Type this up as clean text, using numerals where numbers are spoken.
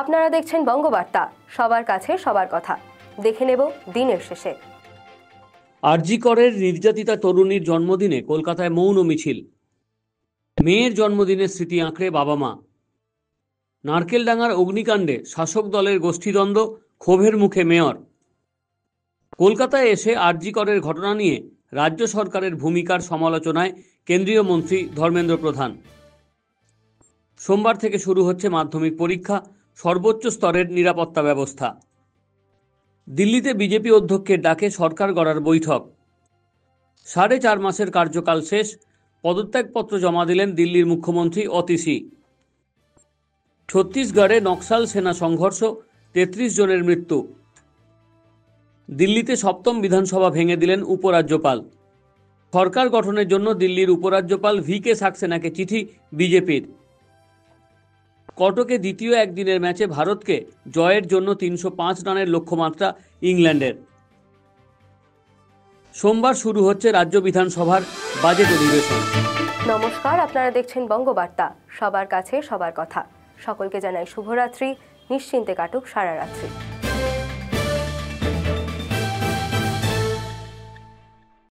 আপনারা দেখছেন বঙ্গবার্তা, সবার কাছে সবার কথা। দেখে নেব দিনের শেষে। আরজি করের নির্যাতিতা তরুণীর জন্মদিনে কলকাতায় মৌন মিছিল। মেয়ের জন্মদিনের স্মৃতি আঁকড়ে বাবা মা। নারকেলডাঙ্গার অগ্নিকাণ্ডে শাসক দলের গোষ্ঠীদ্বন্দ্ব, ক্ষোভের মুখে মেয়র। কলকাতায় এসে আরজি করের ঘটনা নিয়ে রাজ্য সরকারের ভূমিকার সমালোচনায় কেন্দ্রীয় মন্ত্রী ধর্মেন্দ্র প্রধান। সোমবার থেকে শুরু হচ্ছে মাধ্যমিক পরীক্ষা, সর্বোচ্চ স্তরের নিরাপত্তা ব্যবস্থা। দিল্লিতে বিজেপি অধ্যক্ষের ডাকে সরকার গড়ার বৈঠক। 4.5 মাসের কার্যকাল শেষ, পদত্যাগপত্র জমা দিলেন দিল্লির মুখ্যমন্ত্রী অতিশী। ছত্তিশগড়ে নকশাল সেনা সংঘর্ষ, 33 জনের মৃত্যু। দিল্লিতে সপ্তম বিধানসভা ভেঙে দিলেন উপরাজ্যপাল। সরকার গঠনের জন্য দিল্লির উপরাজ্যপাল VK সাক্সেনাকে চিঠি বিজেপির। কটকে দ্বিতীয় একদিনের ম্যাচে ভারতকে জয়ের জন্য 305 রানের লক্ষ্যমাত্রা ইংল্যান্ডের। সোমবার শুরু হচ্ছে রাজ্য বিধানসভার বাজেট অধিবেশন। নমস্কার, আপনারা দেখছেন বঙ্গবার্তা, সবার কাছে সবার কথা। সকলকে জানাই শুভরাত্রি, নিশ্চিন্তে কাটুক সারা রাত্রি।